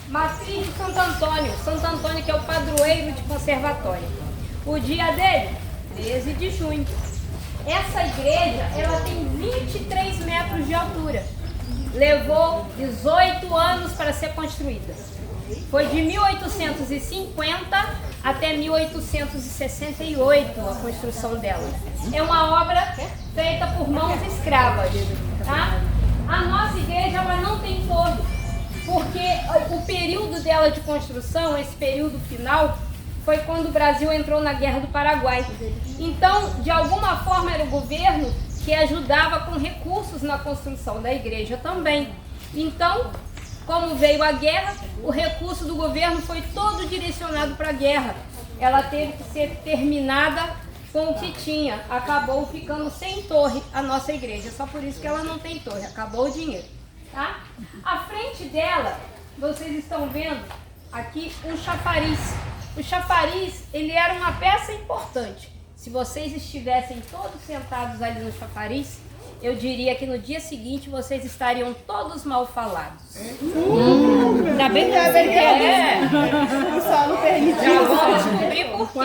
Matriz de Santo Antônio. Santo Antônio, que é o padroeiro de conservatório. O dia dele, 13 de junho. Essa igreja, ela tem 23 metros de altura. Levou 18 anos para ser construída. Foi de 1850 até 1868 a construção dela. É uma obra feita por mãos escravas. Tá? A nossa igreja, ela não tem torre, porque o período dela de construção, esse período final, foi quando o Brasil entrou na Guerra do Paraguai. Então, de alguma forma, era o governo que ajudava com recursos na construção da igreja também. Então, como veio a guerra, o recurso do governo foi todo direcionado para a guerra. Ela teve que ser terminada com o que tinha. Acabou ficando sem torre a nossa igreja. Só por isso que ela não tem torre. Acabou o dinheiro. Tá? À frente dela, vocês estão vendo aqui um chafariz. O chafariz, ele era uma peça importante. Se vocês estivessem todos sentados ali no chafariz, eu diria que no dia seguinte vocês estariam todos mal falados. Ainda bem que o solo permite. Já vamos descobrir por quê.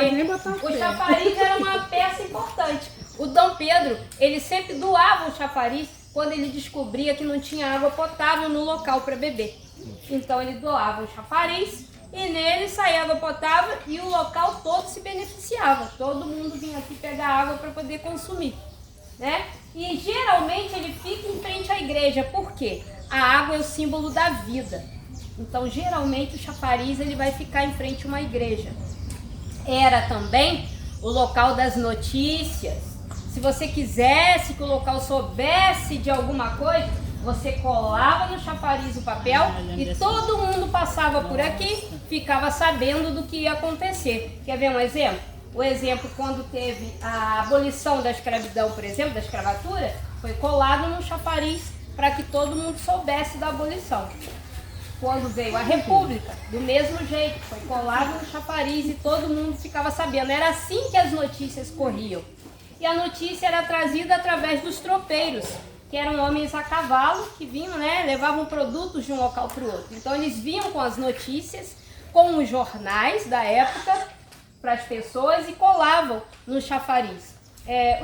O chafariz era uma peça importante. O Dom Pedro, ele sempre doava o chafariz quando ele descobria que não tinha água potável no local para beber. Então ele doava o chafariz e nele saía água potável e o local todo se beneficiava. Todo mundo vinha aqui pegar água para poder consumir, né? E geralmente ele fica em frente à igreja, porque a água é o símbolo da vida. Então geralmente o chafariz ele vai ficar em frente a uma igreja. Era também o local das notícias. Se você quisesse que o local soubesse de alguma coisa, você colava no chafariz o papel e todo mundo passava por aqui, ficava sabendo do que ia acontecer. Quer ver um exemplo? O exemplo, quando teve a abolição da escravidão, por exemplo, da escravatura, foi colado no chafariz para que todo mundo soubesse da abolição. Quando veio a República, do mesmo jeito, foi colado no chafariz e todo mundo ficava sabendo. Era assim que as notícias corriam. E a notícia era trazida através dos tropeiros, que eram homens a cavalo que vinham, né, levavam produtos de um local para o outro. Então eles vinham com as notícias, com os jornais da época, para as pessoas e colavam no chafariz.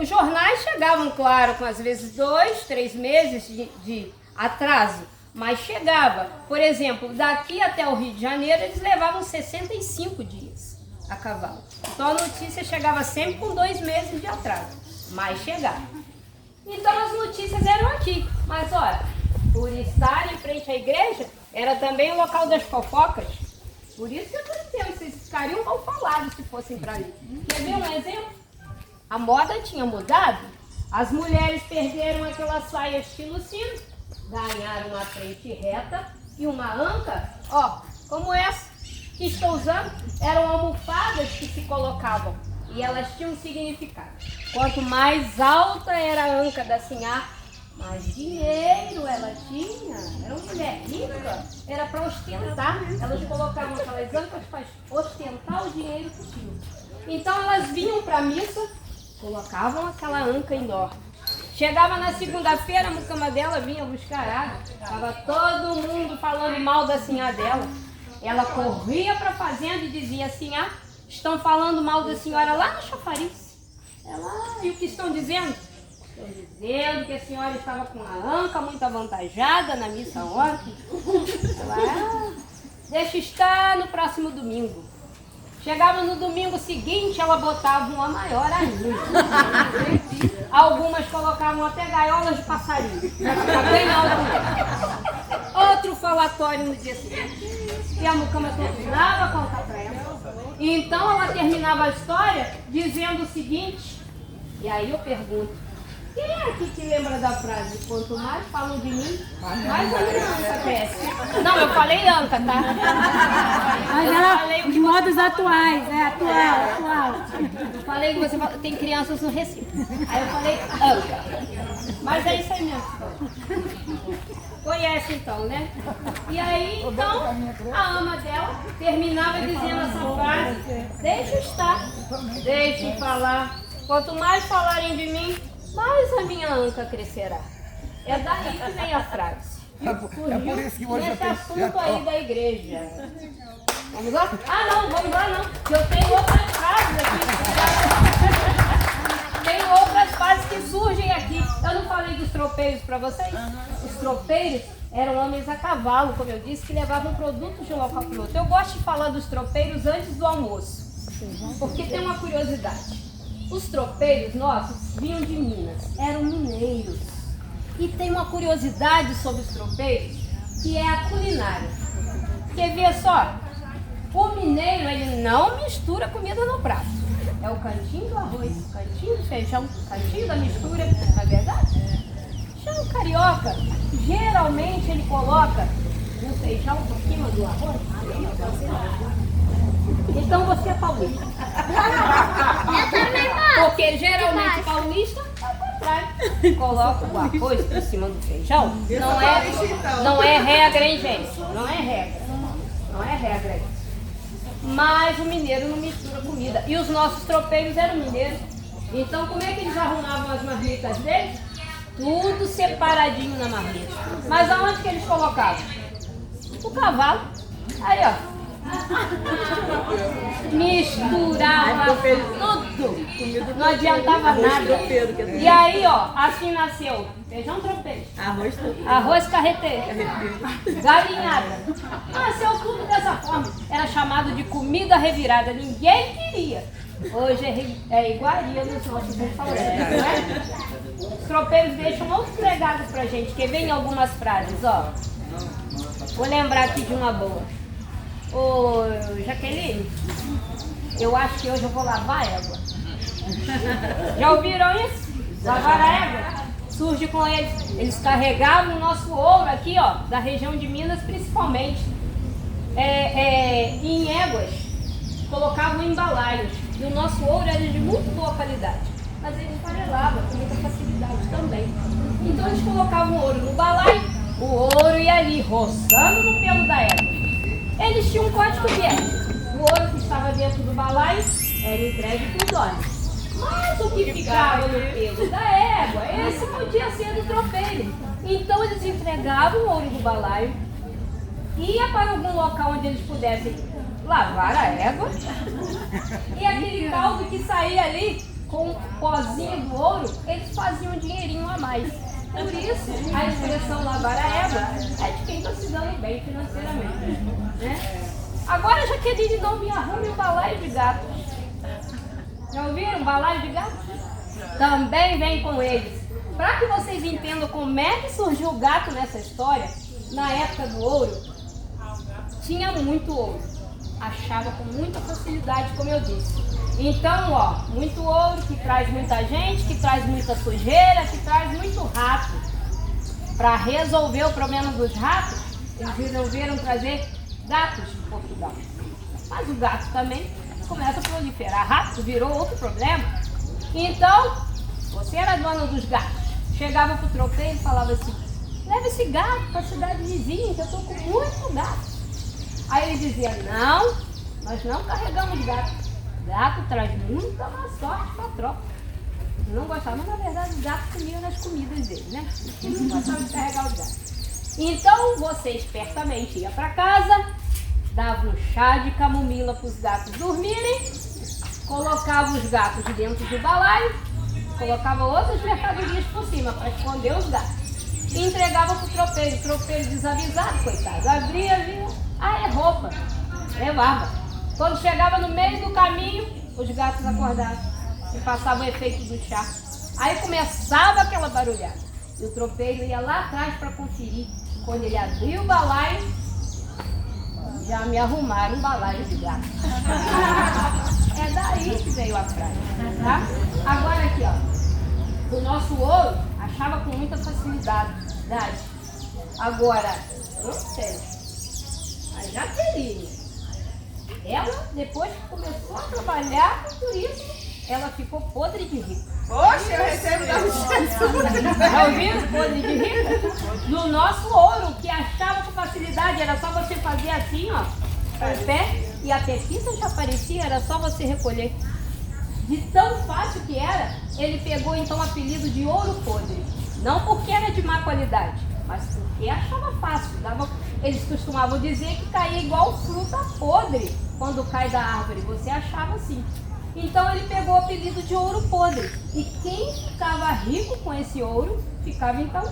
Os jornais chegavam, claro, com às vezes 2, 3 meses de atraso, mas chegava. Por exemplo, daqui até o Rio de Janeiro, eles levavam 65 dias a cavalo. Então a notícia chegava sempre com 2 meses de atraso, mas chegava. Então as notícias eram aqui, mas olha, por estar em frente à igreja, era também o local das fofocas. Por isso que eu estou dizendo, vocês ficariam mal falados se fossem para ali. Quer ver um exemplo? A moda tinha mudado, as mulheres perderam aquela saia estilo sino, ganharam uma frente reta e uma anca, ó, como essa que estou usando, eram almofadas que se colocavam e elas tinham um significado. Quanto mais alta era a anca da sinhá, mais dinheiro ela tinha. Era uma mulher rica, era para ostentar. Elas colocavam aquelas ancas para ostentar o dinheiro que tinham. Então elas vinham para a missa, colocavam aquela anca enorme. Chegava na segunda-feira, a mucama dela vinha buscar água. Estava todo mundo falando mal da sinhá dela. Ela corria para a fazenda e dizia assim: estão falando mal da senhora lá no chafariz. E o que estão dizendo? Estão dizendo que a senhora estava com a anca muito avantajada na missa ontem. Deixa estar no próximo domingo. Chegava no domingo seguinte, ela botava uma maior ainda. Algumas colocavam até gaiolas de passarinho. Bem alto. Outro falatório no dia seguinte. E a mucama continuava a contar para ela. E então ela terminava a história dizendo o seguinte, e aí eu pergunto, quem é aqui que lembra da frase? Quanto mais falam de mim, mais a minha anca cresce. Não, eu falei anca, tá? Mas ela, de modos atuais, atual. Eu falei que você tem crianças no Recife. Aí eu falei anca. Mas é isso aí mesmo. Conhece então, né? E aí, então, a ama dela terminava dizendo essa frase: deixa estar, deixe falar. Quanto mais falarem de mim, mais a minha anca crescerá. É daí que vem a frase. É por isso que hoje eu Esse tenho... assunto aí da igreja. Vamos lá? Ah, não, vamos lá não. Eu tenho outras frases aqui. Tem outras frases que surgem aqui. Eu não falei dos tropeiros para vocês? Os tropeiros eram homens a cavalo, como eu disse, que levavam produtos de um local para o outro. Eu gosto de falar dos tropeiros antes do almoço, porque tem uma curiosidade. Os tropeiros nossos vinham de Minas, eram mineiros. E tem uma curiosidade sobre os tropeiros, que é a culinária. Quer ver só? O mineiro, ele não mistura comida no prato. É o cantinho do arroz, o cantinho do feijão, o cantinho da mistura, não é verdade? Já o carioca, geralmente ele coloca um feijão por cima do arroz. Então você é paulista. Porque geralmente paulista é o contrário. Coloca o arroz por cima do feijão. Não é regra, hein, gente? Não é regra. Não é regra isso. Mas o mineiro não mistura comida. E os nossos tropeiros eram mineiros. Então como é que eles arrumavam as marmitas deles? Tudo separadinho na marmita. Mas aonde que eles colocavam? O cavalo. Aí, ó. Misturava tudo. Não adiantava nada. E aí, ó, assim nasceu feijão tropeiro, arroz carreteiro, galinhada. Nasceu tudo dessa forma. Era chamado de comida revirada. Ninguém queria. Hoje é iguaria nos nossos restaurantes, não é? Os tropeiros deixam outros legados pra gente, que vem algumas frases, ó. Vou lembrar aqui de uma boa. Ô, Jaqueline, eu acho que hoje eu vou lavar égua. Já ouviram isso? Lavar a égua? Surge com eles. Eles carregavam o nosso ouro aqui, ó, da região de Minas principalmente, em éguas. Colocavam em balaios. E o nosso ouro era de muito boa qualidade. Mas ele esfarelava com muita facilidade também. Então eles colocavam o ouro no balaio, o ouro ia ali, roçando no pelo da égua. Eles tinham um código de ética. O ouro que estava dentro do balaio era entregue para os homens. Mas o que ficava no pelo da égua, esse podia ser do tropeiro. Então eles entregavam o ouro do balaio, ia para algum local onde eles pudessem lavar a égua, e aquele caldo que saía ali com o pozinho do ouro, eles faziam um dinheirinho a mais. Por isso, a expressão lavar a égua é de quem está se dando bem financeiramente, né? Agora, Jaqueline, não me arrume um balaio de gato. Já ouviram? Balaio de gato? Também vem com eles. Para que vocês entendam como é que surgiu o gato nessa história, na época do ouro, tinha muito ouro. Achava com muita facilidade, como eu disse. Então, ó, muito ouro que traz muita gente, que traz muita sujeira, que traz muito rato. Para resolver o problema dos ratos, eles resolveram trazer gatos de Portugal. Mas o gato também começa a proliferar. Rato virou outro problema. Então, você era dona dos gatos. Chegava pro tropeiro e falava assim: leva esse gato para a cidade vizinha, que eu estou com muito gato. Aí ele dizia: não, nós não carregamos gato. Gato traz muita má sorte para a tropa. Não gostava, mas na verdade os gatos comiam nas comidas dele, né? Ele não gostava de carregar os gatos. Então você espertamente ia para casa, dava um chá de camomila para os gatos dormirem, colocava os gatos dentro do balaio, colocava outras mercadorias por cima para esconder os gatos. E entregava para o tropeiro desavisado, coitado. Abria, via, é roupa. Levava. Quando chegava no meio do caminho, os gatos acordavam e passavam o efeito do chá. Aí começava aquela barulhada. E o tropeiro ia lá atrás para conferir. Quando ele abriu o balaio, já me arrumaram um balaio de gato. É daí que veio a frase, tá? Agora aqui, ó. O nosso ouro achava com muita facilidade. Agora, não sei. A Jaqueline, ela, depois que começou a trabalhar com turismo, ela ficou podre de rica. Poxa, eu recebo da Jesus. Já ouviram podre de rica? No nosso ouro, que achava com facilidade, era só você fazer assim, ó, com o pé, e a pepita já aparecia, era só você recolher. De tão fácil que era, ele pegou então o apelido de ouro podre. Não porque era de má qualidade, mas porque achava fácil. Eles costumavam dizer que caía igual fruta podre quando cai da árvore. Você achava assim. Então ele pegou o apelido de ouro podre. E quem ficava rico com esse ouro, ficava então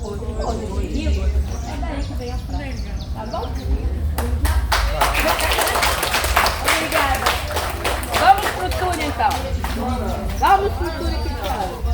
podre de rico. É daí que vem a frase. Tá bom? Obrigada. Vamos pro túnel então. Vamos pro túnel que fala.